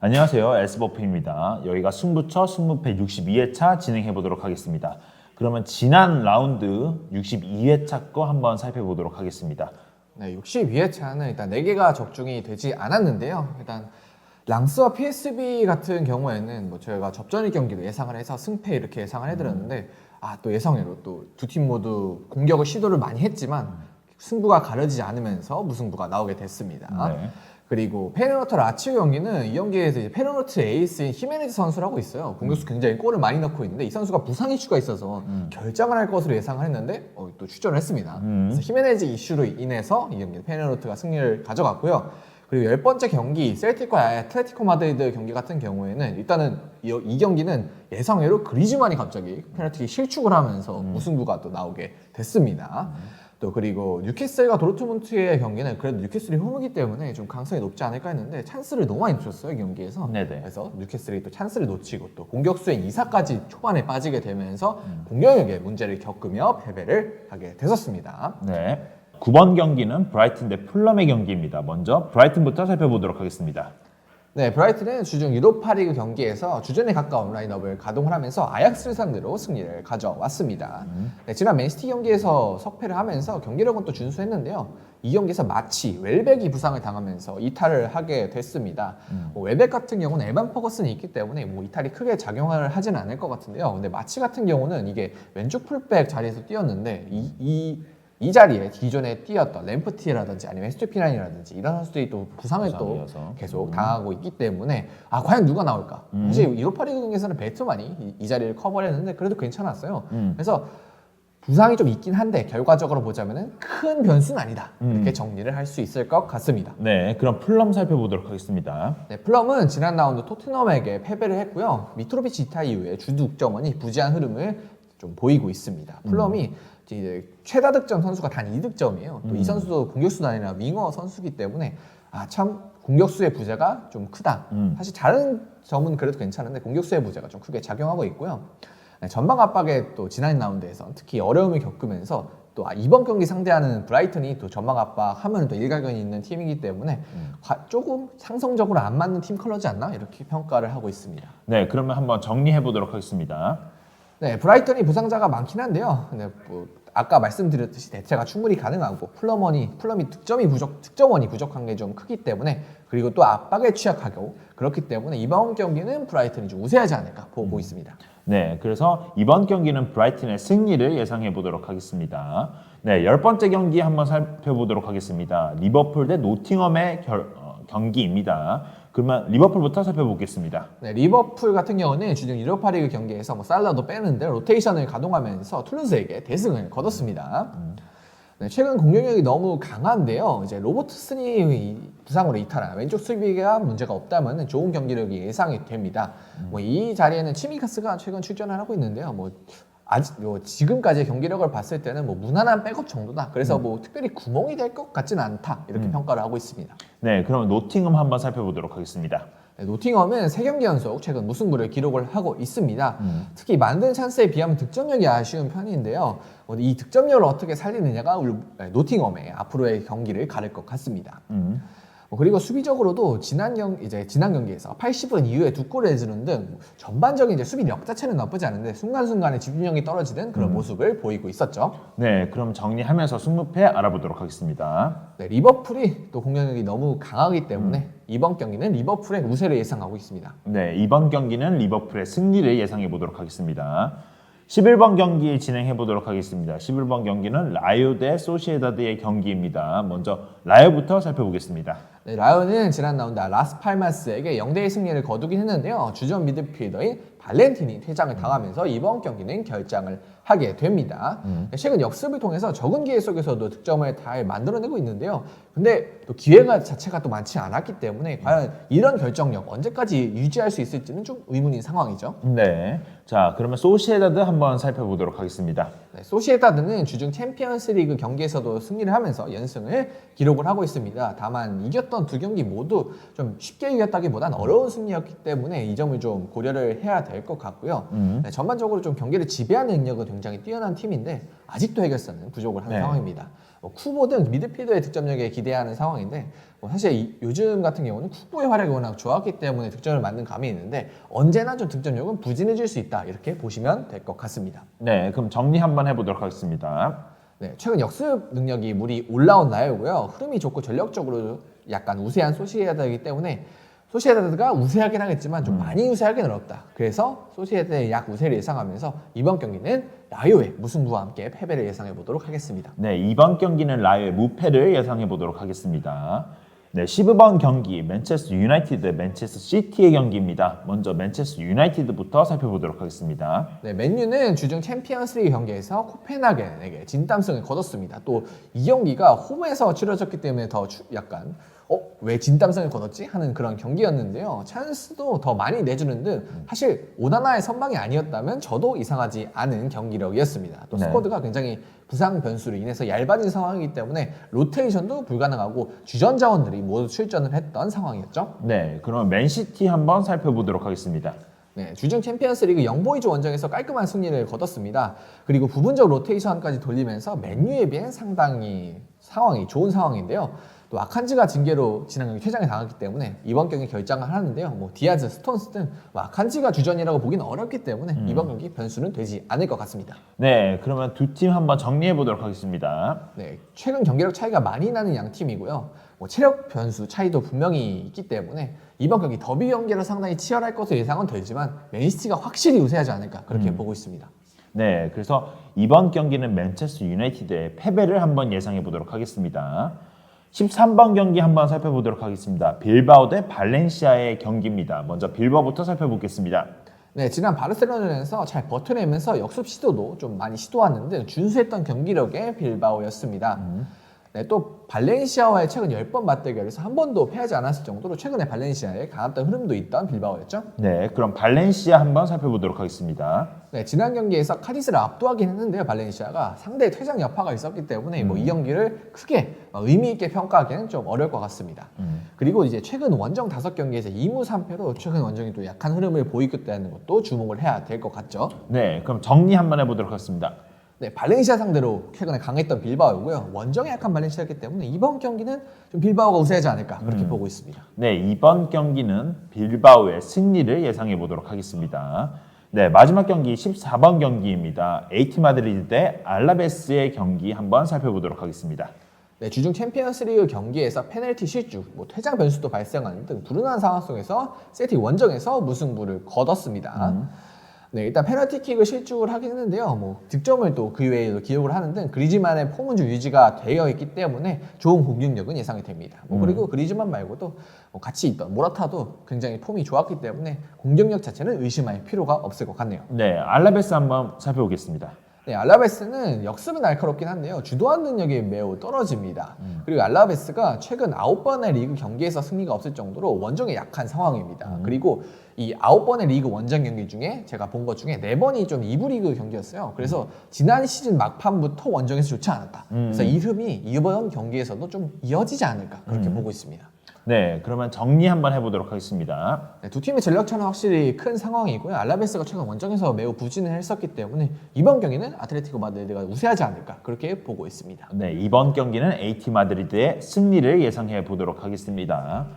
안녕하세요. S버프입니다. 여기가 승부처 승무패 62회차 진행해 보도록 하겠습니다. 그러면 지난 라운드 62회차 거 한번 살펴보도록 하겠습니다. 네, 62회차는 일단 4개가 적중이 되지 않았는데요. 일단 랑스와 PSB 같은 경우에는 뭐 저희가 접전일 경기도 예상을 해서 승패 이렇게 예상을 해드렸는데 또 예상외로 또 두 팀 모두 공격을 시도를 많이 했지만 승부가 가려지지 않으면서 무승부가 나오게 됐습니다. 네. 그리고 페르노트 라치오 경기는 이 경기에서 이제 페르노트 에이스인 히메네즈 선수라고 있어요. 공격수 굉장히 골을 많이 넣고 있는데 이 선수가 부상 이슈가 있어서 결장을 할 것으로 예상을 했는데 또 출전을 했습니다. 그래서 히메네즈 이슈로 인해서 이 경기 페르노트가 승리를 가져갔고요. 그리고 10번째 경기 셀틱과 아틀레티코 마드리드 경기 같은 경우에는 일단은 이 경기는 예상외로 그리즈만이 갑자기 페널티킥 실축을 하면서 무승부가 또 나오게 됐습니다. 또 그리고 뉴캐슬과 도르트문트의 경기는 그래도 뉴캐슬이 홈이기 때문에 좀 강성이 높지 않을까 했는데 찬스를 너무 많이 놓쳤어요, 이 경기에서. 네네. 그래서 뉴캐슬이 또 찬스를 놓치고 또 공격수의 이사까지 초반에 빠지게 되면서 공격력에 문제를 겪으며 패배를 하게 됐었습니다. 네. 9번 경기는 브라이튼 대 풀럼의 경기입니다. 먼저 브라이튼부터 살펴보도록 하겠습니다. 네, 브라이튼은 주중 유로파리그 경기에서 주전에 가까운 라인업을 가동을 하면서 아약스를 상대로 승리를 가져왔습니다. 네, 지난 맨시티 경기에서 석패를 하면서 경기력은 또 준수했는데요. 이 경기에서 마치 웰백이 부상을 당하면서 이탈을 하게 됐습니다. 웰백 같은 경우는 에반 퍼거슨이 있기 때문에 뭐 이탈이 크게 작용을 하지는 않을 것 같은데요. 근데 마치 같은 경우는 이게 왼쪽 풀백 자리에서 뛰었는데 이 자리에 기존에 뛰었던 램프티라든지 아니면 에스투피난이라든지 이런 선수들이 또 부상을 또 계속 당하고 있기 때문에 과연 누가 나올까? 사실 유로파리그 경기에서는 베트만이 이 자리를 커버를 했는데 그래도 괜찮았어요. 그래서 부상이 좀 있긴 한데 결과적으로 보자면은 큰 변수는 아니다. 이렇게 정리를 할 수 있을 것 같습니다. 네, 그럼 풀럼 살펴보도록 하겠습니다. 네, 플럼은 지난 라운드 토트넘에게 패배를 했고요. 미트로비치 이탈 이후에 주 득점원이 부진한 흐름을 좀 보이고 있습니다. 플럼이 이제 최다 득점 선수가 단 2득점이에요. 또 이 선수도 공격수도 아니라 윙어 선수기 때문에 참 공격수의 부재가 좀 크다. 사실 다른 점은 그래도 괜찮은데 공격수의 부재가 좀 크게 작용하고 있고요. 네, 전방 압박에 또 지난 라운드에서 특히 어려움을 겪으면서 또 이번 경기 상대하는 브라이튼이 또 전방 압박하면 또 일가견이 있는 팀이기 때문에 조금 상성적으로 안 맞는 팀 컬러지 않나 이렇게 평가를 하고 있습니다. 네, 그러면 한번 정리해 보도록 하겠습니다. 네, 브라이턴이 부상자가 많긴 한데요. 근데 뭐 아까 말씀드렸듯이 대체가 충분히 가능하고 풀럼이 득점원이 부족한 게 좀 크기 때문에 그리고 또 압박에 취약하고 그렇기 때문에 이번 경기는 브라이턴이 좀 우세하지 않을까 보고 있습니다. 네, 그래서 이번 경기는 브라이튼의 승리를 예상해 보도록 하겠습니다. 네, 10번째 경기 한번 살펴보도록 하겠습니다. 리버풀 대 노팅엄의 경기입니다. 그러면 리버풀부터 살펴보겠습니다. 네, 리버풀 같은 경우는 주중 유로파리그 경기에서 뭐 살라도 빼는데 로테이션을 가동하면서 툴루즈에게 대승을 거뒀습니다. 네, 최근 공격력이 너무 강한데요. 이제 로버트슨이 부상으로 이탈한 왼쪽 수비가 문제가 없다면 좋은 경기력이 예상이 됩니다. 뭐 이 자리에는 치미카스가 최근 출전을 하고 있는데요. 지금까지의 경기력을 봤을 때는 뭐 무난한 백업 정도다. 그래서 뭐 특별히 구멍이 될 것 같지는 않다. 이렇게 평가를 하고 있습니다. 네, 그럼 노팅엄 한번 살펴보도록 하겠습니다. 네, 노팅엄은 3경기 연속 최근 무승부를 기록을 하고 있습니다. 특히 만든 찬스에 비하면 득점력이 아쉬운 편인데요. 이 득점력을 어떻게 살리느냐가 노팅엄의 앞으로의 경기를 가를 것 같습니다. 그리고 수비적으로도 지난 경기에서 80분 이후에 2골을 내주는 등 전반적인 수비력 자체는 나쁘지 않은데 순간순간에 집중력이 떨어지는 그런 모습을 보이고 있었죠. 네, 그럼 정리하면서 승무패 알아보도록 하겠습니다. 네, 리버풀이 또 공격력이 너무 강하기 때문에 이번 경기는 리버풀의 우세를 예상하고 있습니다. 네, 이번 경기는 리버풀의 승리를 예상해 보도록 하겠습니다. 11번 경기 진행해 보도록 하겠습니다. 11번 경기는 라요 대 소시에다드의 경기입니다. 먼저 라요부터 살펴보겠습니다. 네, 라요는 지난 라운드 라스팔마스에게 0대1 승리를 거두긴 했는데요. 주전 미드필더인 발렌틴이 퇴장을 당하면서 이번 경기는 결장을 하게 됩니다. 최근 역습을 통해서 적은 기회 속에서도 득점을 잘 만들어내고 있는데요. 근데 또 기회가 자체가 또 많지 않았기 때문에 과연 이런 결정력 언제까지 유지할 수 있을지는 좀 의문인 상황이죠. 네, 자 그러면 소시에다드 한번 살펴보도록 하겠습니다. 네, 소시에다드는 주중 챔피언스리그 경기에서도 승리를 하면서 연승을 기록을 하고 있습니다. 다만 이겼던 두 경기 모두 좀 쉽게 이겼다기보단 어려운 승리였기 때문에 이 점을 좀 고려를 해야 될 것 같고요. 네, 전반적으로 좀 경기를 지배하는 능력은 굉장히 뛰어난 팀인데 아직도 해결사는 부족을 하는 상황입니다. 쿠보 등 미드필더의 득점력에 기대하는 상황인데 사실 요즘 같은 경우는 쿠보의 활약이 워낙 좋았기 때문에 득점을 만든 감이 있는데 언제나 좀 득점력은 부진해질 수 있다 이렇게 보시면 될 것 같습니다. 네, 그럼 정리 한번 해보도록 하겠습니다. 네, 최근 역습 능력이 물이 올라온 라요고요. 흐름이 좋고 전력적으로 약간 우세한 소시에다이기 때문에 소시에다드가 우세하긴 하겠지만 좀 많이 우세하긴 어렵다. 그래서 소시에다드의 약 우세를 예상하면서 이번 경기는 라요의 무승부와 함께 패배를 예상해 보도록 하겠습니다. 네, 이번 경기는 라요의 무패를 예상해 보도록 하겠습니다. 네, 15번 경기 맨체스터 유나이티드 맨체스터 시티의 경기입니다. 먼저 맨체스터 유나이티드부터 살펴보도록 하겠습니다. 네, 맨유는 주중 챔피언스리그 경기에서 코펜하겐에게 진땀승을 거뒀습니다. 또 이 경기가 홈에서 치러졌기 때문에 더 약간 왜 진땀승을 거뒀지? 하는 그런 경기였는데요. 찬스도 더 많이 내주는 듯 사실 오나나의 선방이 아니었다면 저도 이상하지 않은 경기력이었습니다. 또 네. 스쿼드가 굉장히 부상 변수로 인해서 얇아진 상황이기 때문에 로테이션도 불가능하고 주전 자원들이 모두 출전을 했던 상황이었죠. 네, 그럼 맨시티 한번 살펴보도록 하겠습니다. 네, 주중 챔피언스리그 영보이즈 원정에서 깔끔한 승리를 거뒀습니다. 그리고 부분적 로테이션까지 돌리면서 맨유에 비해 상당히 상황이 좋은 상황인데요. 또 아칸지가 징계로 지난 경기 퇴장에 당했기 때문에 이번 경기 결장을 하는데요. 디아즈, 스톤스 등 아칸지가 주전이라고 보기는 어렵기 때문에 이번 경기 변수는 되지 않을 것 같습니다. 네, 그러면 두 팀 한번 정리해 보도록 하겠습니다. 네, 최근 경기력 차이가 많이 나는 양 팀이고요. 체력 변수 차이도 분명히 있기 때문에 이번 경기 더비 경기로 상당히 치열할 것으로 예상은 되지만 맨시티가 확실히 우세하지 않을까 그렇게 보고 있습니다. 네, 그래서 이번 경기는 맨체스터 유나이티드의 패배를 한번 예상해 보도록 하겠습니다. 13번 경기 한번 살펴보도록 하겠습니다. 빌바오 대 발렌시아의 경기입니다. 먼저 빌바오부터 살펴보겠습니다. 네, 지난 바르셀로나전에서 잘 버텨내면서 역습 시도도 좀 많이 시도하는데 준수했던 경기력의 빌바오였습니다. 네, 또 발렌시아와의 최근 10번 맞대결에서 한 번도 패하지 않았을 정도로 최근에 발렌시아에 강했던 흐름도 있던 빌바오였죠. 네, 그럼 발렌시아 한번 살펴보도록 하겠습니다. 네, 지난 경기에서 카디스를 압도하긴 했는데요. 발렌시아가 상대의 퇴장 여파가 있었기 때문에 이 경기를 크게 의미 있게 평가하기는 좀 어려울 것 같습니다. 그리고 이제 최근 원정 5경기에서 2무 3패로 최근 원정이 또 약한 흐름을 보이고 있다는 것도 주목을 해야 될 것 같죠. 네, 그럼 정리 한번 해보도록 하겠습니다. 네, 발렌시아 상대로 최근에 강했던 빌바오고요. 원정에 약한 발렌시아이기 때문에 이번 경기는 좀 빌바오가 우세하지 않을까 그렇게 보고 있습니다. 네, 이번 경기는 빌바오의 승리를 예상해 보도록 하겠습니다. 네, 마지막 경기 14번 경기입니다. 에이티 마드리드 대 알라베스의 경기 한번 살펴보도록 하겠습니다. 네, 주중 챔피언스리그 경기에서 페널티 실축, 퇴장 변수도 발생하는 등 불운한 상황 속에서 셀틱 원정에서 무승부를 거뒀습니다. 네, 일단 페널티킥을 실축을 하긴 했는데요. 득점을 또 그 외에도 기록을 하는 등 그리즈만의 폼은 좀 유지가 되어 있기 때문에 좋은 공격력은 예상이 됩니다. 그리고 그리즈만 말고도 같이 있던 모라타도 굉장히 폼이 좋았기 때문에 공격력 자체는 의심할 필요가 없을 것 같네요. 네, 알라베스 한번 살펴보겠습니다. 네, 알라베스는 역습은 날카롭긴 한데요. 주도한 능력이 매우 떨어집니다. 그리고 알라베스가 최근 9번의 리그 경기에서 승리가 없을 정도로 원정에 약한 상황입니다. 그리고 이 9번의 리그 원정 경기 중에 제가 본 것 중에 4번이 좀 2부 리그 경기였어요. 그래서 지난 시즌 막판부터 원정에서 좋지 않았다. 그래서 이 흐름이 이번 경기에서도 좀 이어지지 않을까 그렇게 보고 있습니다. 네, 그러면 정리 한번 해보도록 하겠습니다. 네, 두 팀의 전력 차는 확실히 큰 상황이고요. 알라베스가 최근 원정에서 매우 부진을 했었기 때문에 이번 경기는 아틀레티코 마드리드가 우세하지 않을까 그렇게 보고 있습니다. 네, 이번 경기는 에이티 마드리드의 승리를 예상해 보도록 하겠습니다.